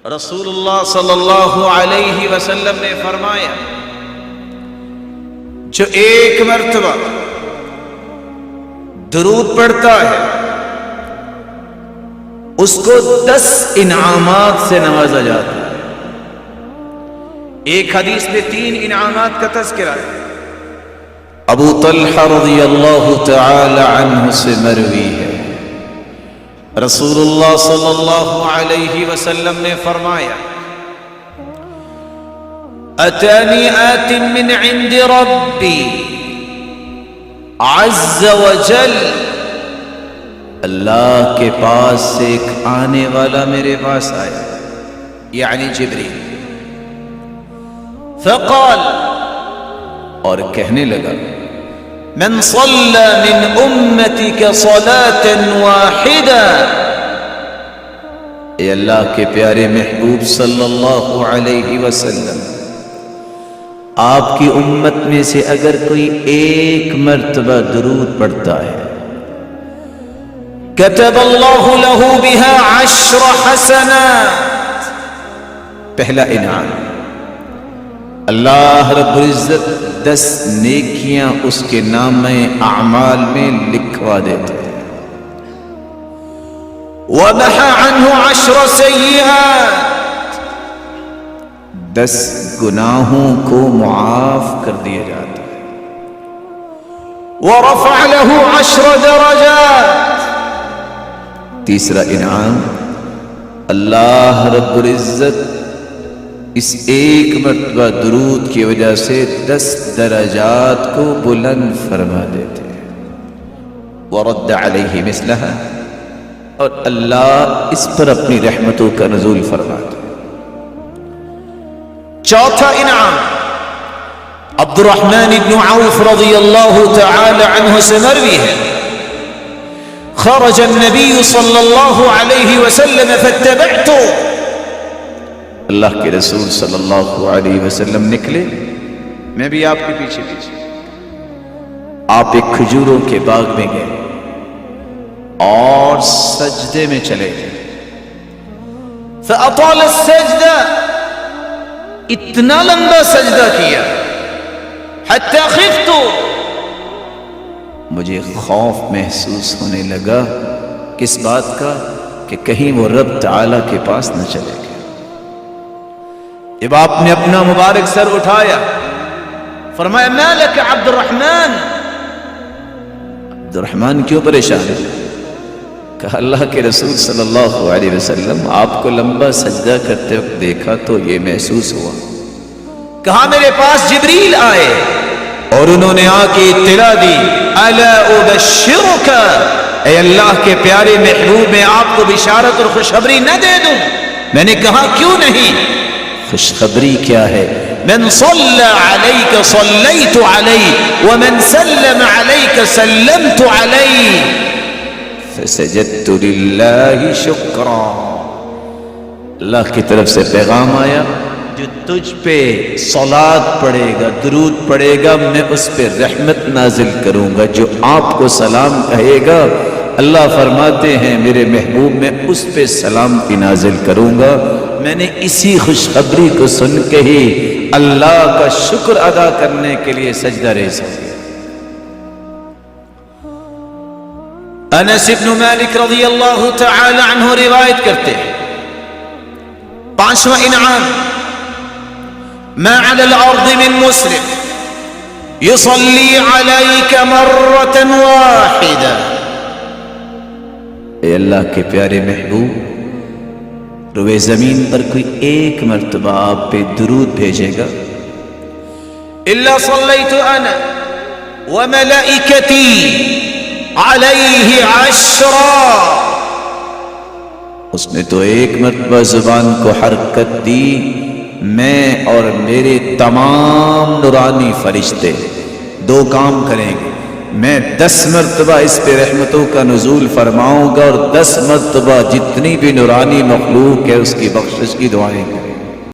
رسول اللہ صلی اللہ علیہ وسلم نے فرمایا جو ایک مرتبہ درود پڑھتا ہے اس کو 10 انعامات سے نوازا جاتا ہے۔ ایک حدیث میں 3 انعامات کا تذکرہ ہے۔ ابو طلحہ رضی اللہ تعالی عنہ سے مروی ہے، رسول اللہ صلی اللہ علیہ وسلم نے فرمایا اتانی آت من عند ربی عز وجل، اللہ کے پاس سے ایک آنے والا میرے پاس آیا، یعنی جبریل، فقال، اور کہنے لگا من صلى من امتك صلاة واحدة، اے اللہ کے پیارے محبوب صلی اللہ علیہ وسلم، آپ کی امت میں سے اگر کوئی ایک مرتبہ درود پڑھتا ہے كتب الله له بها 10 حسنات، پہلا انعام، اللہ رب العزت 10 نیکیاں اس کے نامہ اعمال میں لکھوا دیتے ہیں۔ وَمَحَ عَنْهُ 10 سَيِّئَاتٍ، 10 گناہوں کو معاف کر دیا جاتا ہے۔ وَرَفَعَ لَهُ 10 درجات، تیسرا انعام، اللہ رب العزت اس ایک مرتبہ درود کی وجہ سے 10 درجات کو بلند فرما دیتے ہیں۔ وَرَدَّ عَلَيْهِ مِثْلَهَا، اور اللہ اس پر اپنی رحمتوں کا نزول فرماتے ہیں۔ چوتھا انعام، عبد الرحمن بن عوف رضی اللہ تعالی عنہ سے مروی ہے، خرج النبی صلی اللہ علیہ وسلم فاتبعته، اللہ کے رسول صلی اللہ علیہ وسلم نکلے، میں بھی آپ کے پیچھے پیچھے۔ آپ ایک کھجوروں کے باغ میں گئے اور سجدے میں چلے گئے، فأطال السجدہ، اتنا لمبا سجدہ کیا، حتی خفت، مجھے خوف محسوس ہونے لگا، کس بات کا؟ کہ کہیں وہ رب تعالی کے پاس نہ چلے گئے۔ جب آپ نے اپنا مبارک سر اٹھایا، فرمایا ما لک عبد الرحمن، عبد الرحمن کیوں پریشان ہے؟ کہا اللہ کے رسول صلی اللہ علیہ وسلم آپ کو لمبا سجدہ کرتے وقت دیکھا تو یہ محسوس ہوا۔ کہا میرے پاس جبریل آئے اور انہوں نے آ کے اطلاع دی، الا ابشرک، اے اللہ کے پیارے محبوب میں آپ کو بشارت اور خوشخبری نہ دے دوں؟ میں نے کہا کیوں نہیں؟ خوشخبری کیا ہے؟ من صلی علیک صلیت علیہ ومن سلم علیک سلمت علیہ فسجدت للہ شکرا، اللہ کی طرف سے پیغام آیا، جو تجھ پہ صلاۃ پڑھے گا، درود پڑھے گا، میں اس پہ رحمت نازل کروں گا، جو آپ کو سلام کہے گا اللہ فرماتے ہیں میرے محبوب میں اس پہ سلامتی نازل کروں گا۔ میں نے اسی خوشخبری کو سن کے ہی اللہ کا شکر ادا کرنے کے لیے سجدہ ریز ہو گیا۔ انس بن مالک رضی اللہ تعالی عنہ روایت کرتے ہیں، 5واں انعام، ما علی الارض من مسلم یصلی علیک مرۃ واحدہ، اے اللہ کے پیارے محبوب، روئے زمین پر کوئی ایک مرتبہ آپ پہ درود بھیجے گا، الا صلیت انا وملائکتی علیہ 10، اس نے تو ایک مرتبہ زبان کو حرکت دی، میں اور میرے تمام نورانی فرشتے 2 کام کریں گے، میں 10 مرتبہ اس پہ رحمتوں کا نزول فرماؤں گا اور 10 مرتبہ جتنی بھی نورانی مخلوق ہے اس کی بخشش کی دعائیں کریں۔